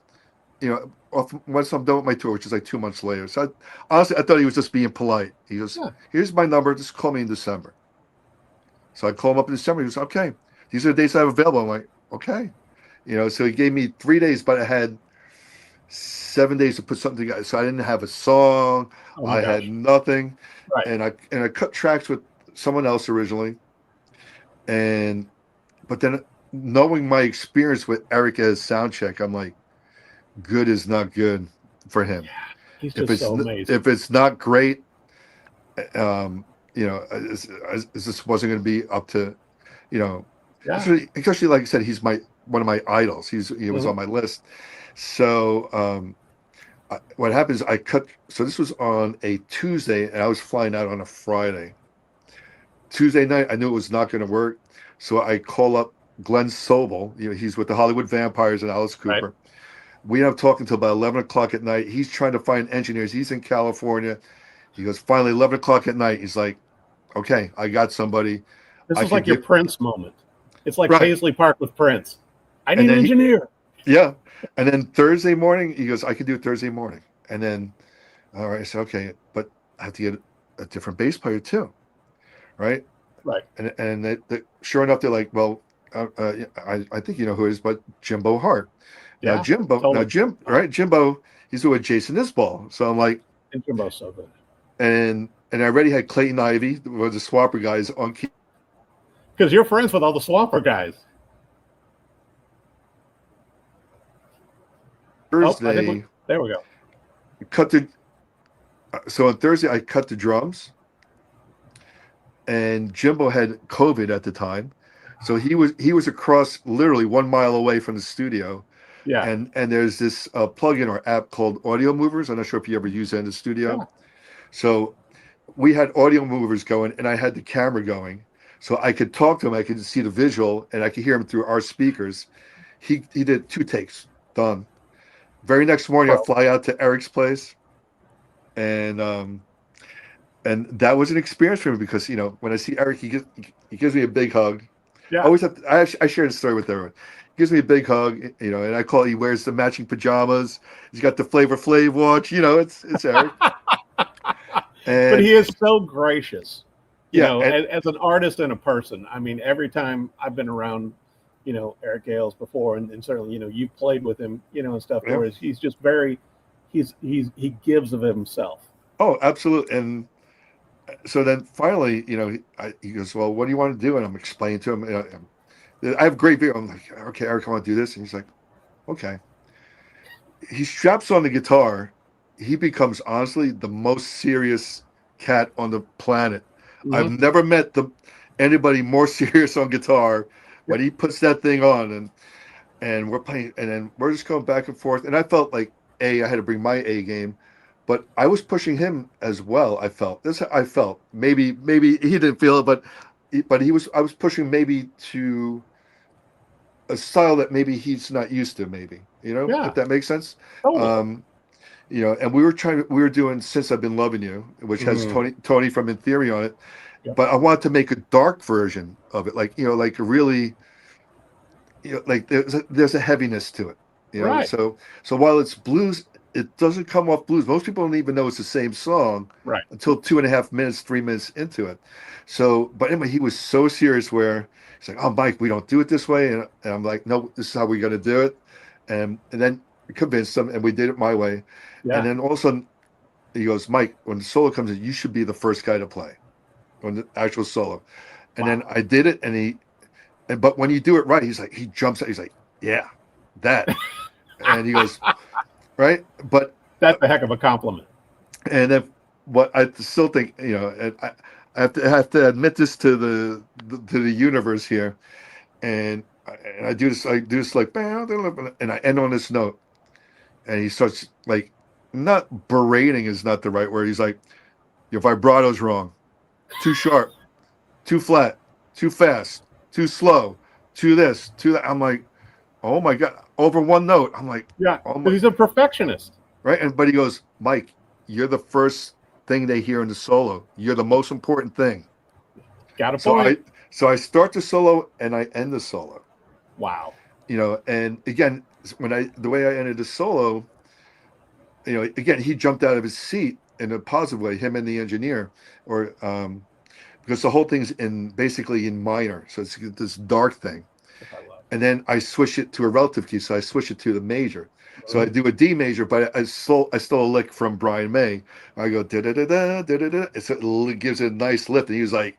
Once I'm done with my tour, which is like 2 months later. So honestly, I thought he was just being polite. He goes, "Here's my number. Just call me in December." So I call him up in December. He goes, "Okay, these are the dates I have available." I'm like, "Okay." So he gave me 3 days, but I had 7 days to put something together. So I didn't have a song. I had nothing. Right. And I cut tracks with someone else originally. But then knowing my experience with Eric as sound check, I'm like, good is not good for him. Yeah, he's just so amazing. If it's not great, this wasn't going to be up to, especially like I said, he's one of my idols. He was on my list. So what happens? So this was on a Tuesday, and I was flying out on a Friday. Tuesday night, I knew it was not going to work, so I call up Glenn Sobel. He's with the Hollywood Vampires and Alice Cooper. Right. We end up talking until about 11 o'clock at night. He's trying to find engineers. He's in California. He goes, finally, 11 o'clock at night. He's like, "Okay, I got somebody." This is like your Prince moment. It's like Paisley Park with Prince. I need an engineer. Yeah. And then Thursday morning, he goes, "I can do it Thursday morning." And then, all right, I said, "Okay, but I have to get a different bass player too." Right. Right. And sure enough, they're like, "Well, I think you know who it is, but Jimbo Hart." Yeah, now Jimbo, he's with Jason Isbell. So I'm like, and Jimbo's so good. And I already had Clayton Ivey, one of the Swapper guys, on key. Because you're friends with all the Swapper guys. Thursday, there we go. So on Thursday, I cut the drums, and Jimbo had COVID at the time, so he was across literally 1 mile away from the studio. Yeah. And there's this plugin or app called Audio Movers. I'm not sure if you ever use that in the studio. Yeah. So we had Audio Movers going, and I had the camera going, so I could talk to him. I could see the visual, and I could hear him through our speakers. He did 2 takes, done. Very next morning, I Well, fly out to Eric's place, and that was an experience for me because when I see Eric, he gives me a big hug. I yeah. always have to, I share the story with everyone. He gives me a big hug, and I call. He wears the matching pajamas. He's got the Flavor Flav watch. It's Eric, But and he is so gracious, yeah, and as an artist and a person. I mean, every time I've been around, Eric Gales before, and certainly, you've played with him, and stuff, yeah. where he's just very, he gives of himself. Oh, absolutely. And so then finally, he goes, "Well, what do you want to do?" And I'm explaining to him. I have great video. I'm like, "Okay, Eric, I want to do this." And he's like, "Okay." He straps on the guitar. He becomes honestly the most serious cat on the planet. I've Hmm. never met anybody more serious on guitar. When Yep. he puts that thing on, and we're playing, and then we're just going back and forth. And I felt like I had to bring my A game, but I was pushing him as well. I felt maybe he didn't feel it, but he was. I was pushing maybe to a style that maybe he's not used to. Maybe if Yeah, that makes sense. totally. Um, and we were doing Since I've Been Loving You, which has Mm. Tony from In Theory on it. Yep. But I wanted to make a dark version of it, like a really, like there's a heaviness to it, Right. so while it's blues, it doesn't come off blues. Most people don't even know it's the same song Right. until 2.5 minutes, 3 minutes into it. So, but anyway, he was so serious where he's like, "Oh, Mike, we don't do it this way," and I'm like, "No, this is how we're going to do it," and then convinced him, and we did it my way, and Yeah. then all of a sudden he goes, "Mike, when the solo comes in, you should be the first guy to play on the actual solo," and then Wow. I did it, but when you do it right, he jumps out. He's like, "Yeah, that." And he goes, "Right." But, That's a heck of a compliment. and then what I still think, and I have to admit this to the universe here. And I do this like, and I end on this note. And he starts like, not berating is not the right word. He's like, "Your vibrato's wrong. Too sharp, too flat, too fast, too slow, too this, too that." I'm like, "Oh my God," over one note. I'm like, Yeah, "Oh my," because he's a perfectionist. right. But he goes, "Mike, you're the first thing they hear in the solo. You're the most important thing." Got a So I point. so I start the solo and I end the solo. Wow. And again, the way I ended the solo, again, he jumped out of his seat in a positive way, him and the engineer, or because the whole thing's basically in minor, so it's this dark thing. Which I love. And then I switch it to a relative key, so I switch it to the major. So I Mhm. do a D major, but I stole a lick from Brian May. I go da da da da da da da. It gives it a nice lift, and he was like,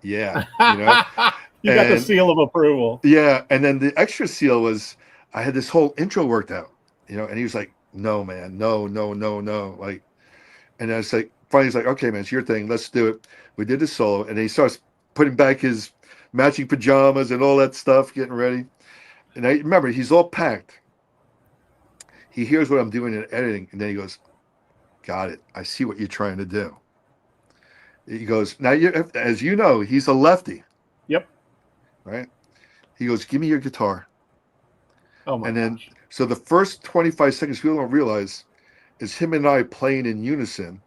"Yeah," You got the and seal of approval. yeah, and then the extra seal was I had this whole intro worked out, and he was like, "No, man, no, no, no, no," like, and I was like, finally, he's like, "Okay, man, it's your thing. Let's do it." We did the solo, and then he starts putting back his matching pajamas and all that stuff, getting ready. And I remember he's all packed. He hears what I'm doing in editing, and then he goes, "Got it. I see what you're trying to do." He goes, "Now, as you know, he's a lefty, Yep. right?" He goes, "Give me your guitar." Oh my And then, gosh. so the first 25 seconds, people don't realize, is him and I playing in unison,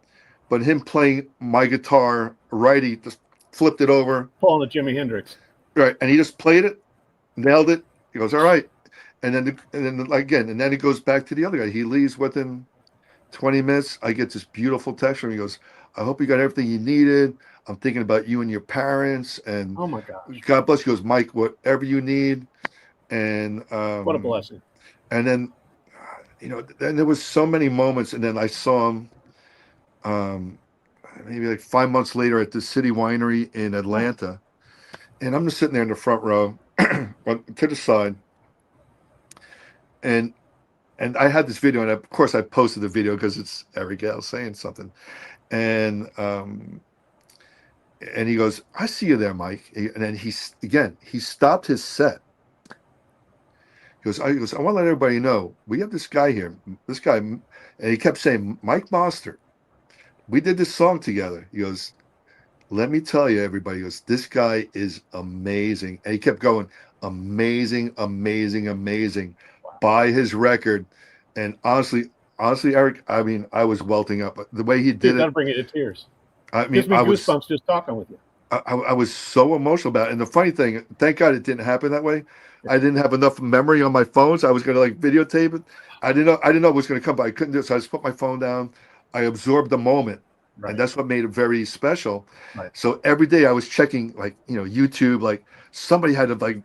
but him playing my guitar righty, just flipped it over, Pulling a Jimi Hendrix. right, and he just played it, nailed it. He goes, "All right," and then it goes back to the other guy. He leaves within 20 minutes. I get this beautiful text from him. He goes, "I hope you got everything you needed. I'm thinking about you and your parents, and Oh my gosh. God bless." He goes, "Mike, whatever you need." And What a blessing. and then then there was so many moments, and then I saw him um, maybe like 5 months later at the City Winery in Oh, Atlanta, and I'm just sitting there in the front row, to the side, and and I had this video, and of course I posted the video because it's Eric Dahl saying something, and he goes, "I see you there, Mike," and then he stopped his set. He goes, I want to let everybody know we have this guy here. This guy, and he kept saying, Mike Mostert. We did this song together. He goes, let me tell you, everybody. He goes, this guy is amazing. And he kept going, amazing, amazing, amazing. Buy his record. And honestly, Eric, I mean, I was welting up. The way he did it. That'll bring you to tears. I mean, gives me goosebumps just talking with you. I was so emotional about it. And the funny thing, thank God it didn't happen that way. I didn't have enough memory on my phone, so I was going to like videotape it. I didn't know it was going to come, but I couldn't do it. So I just put my phone down. I absorbed the moment. Right. And that's what made it very special. Right. So every day I was checking, like, YouTube, like somebody had to like,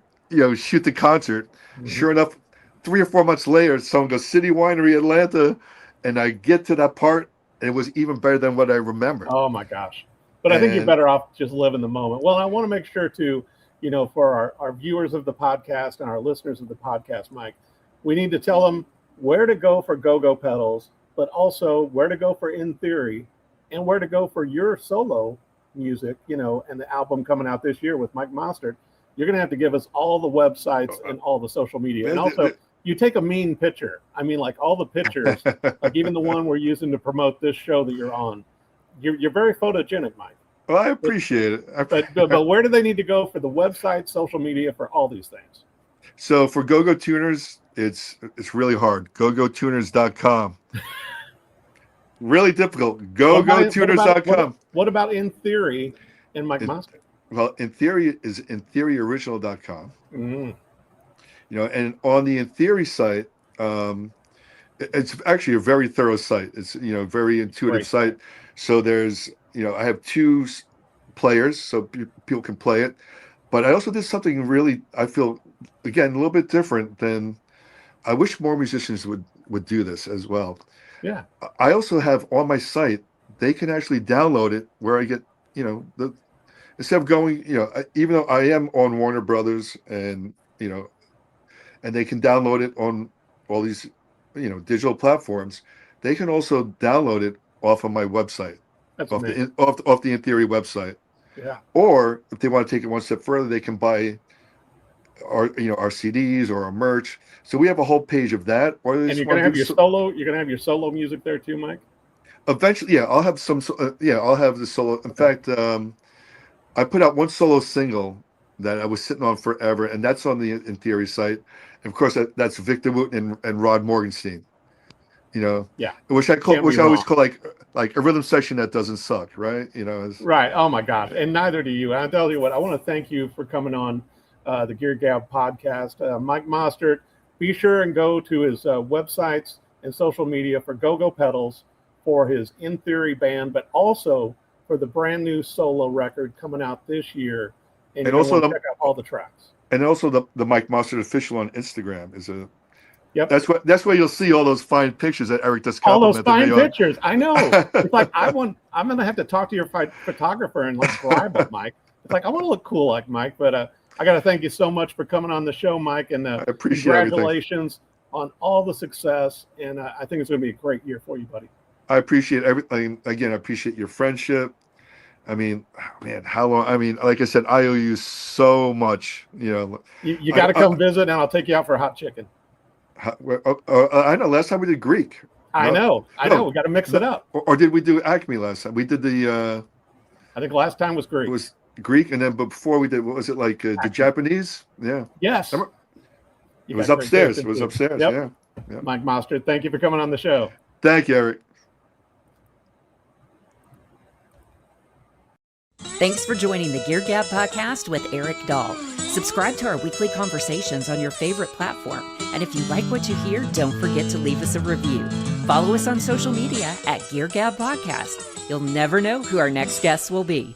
shoot the concert. Mm-hmm. Sure enough, 3 or 4 months later, someone goes, City Winery, Atlanta. And I get to that part, and it was even better than what I remembered. Oh my gosh. But I think you're better off just living the moment. Well, I want to make sure to, for our viewers of the podcast and our listeners of the podcast, Mike, we need to tell them where to go for GoGo pedals, but also where to go for In Theory and where to go for your solo music, and the album coming out this year with Mike Mostert. You're going to have to give us all the websites and all the social media. And also, you take a mean picture. I mean, like all the pictures, like even the one we're using to promote this show that you're on. You're very photogenic, Mike. Well, I appreciate it. But where do they need to go for the website, social media, for all these things? So for GoGo Tuners, it's really hard. GoGoTuners.com. Really difficult. GoGoTuners.com. What about In Theory and Mike Mostert? Well, In Theory is InTheoryOriginal.com. Mm-hmm. And on the In Theory site, it's actually a very thorough site. It's very intuitive site. So there's I have 2 players, so people can play it. But I also did something really, I feel, again, a little bit different than, I wish more musicians would do this as well. Yeah. I also have on my site, they can actually download it where I get, instead of going, even though I am on Warner Brothers and they can download it on all these, digital platforms, they can also download it off of my website. That's off the In Theory website. Yeah. Or if they want to take it one step further, they can buy our CDs or our merch. So we have a whole page of that. Or and you're gonna have your solo. You're gonna have your solo music there too, Mike. Eventually, yeah. I'll have some. I'll have the solo. In fact, I put out one solo single that I was sitting on forever, and that's on the In Theory site. And of course, that's Victor Wooten and Rod Morgenstein. Yeah. Which I always call like a rhythm section that doesn't suck, right? Right. Oh my God. And neither do you. And I'll tell you what, I want to thank you for coming on the Gear Gab podcast. Mike Mostert, be sure and go to his websites and social media for GoGo pedals, for his In Theory band, but also for the brand new solo record coming out this year. And also check out all the tracks. And also the Mike Mostert official on Instagram is a. Yep. That's where you'll see all those fine pictures that Eric does. All those fine pictures. I know. It's like I'm gonna have to talk to your photographer and like bribe him, Mike. It's like I want to look cool like Mike, but I got to thank you so much for coming on the show, Mike, and I appreciate congratulations on all the success. And I think it's going to be a great year for you, buddy. I appreciate everything. Again, I appreciate your friendship. I mean, man, how long? I mean, like I said, I owe you so much. You got to come visit, and I'll take you out for hot chicken. I know. Last time we did Greek. I know. We got to mix it up. Or did we do Acme last time? We did the. I think last time was Greek. It was Greek, and then before we did, what was it like? The Japanese? Yeah. Yes. It was upstairs. It was upstairs. Yep. Yeah. Mike Mostert, thank you for coming on the show. Thank you, Eric. Thanks for joining the Gear Gab Podcast with Eric Dahl. Subscribe to our weekly conversations on your favorite platform. And if you like what you hear, don't forget to leave us a review. Follow us on social media at Gear Gab Podcast. You'll never know who our next guest will be.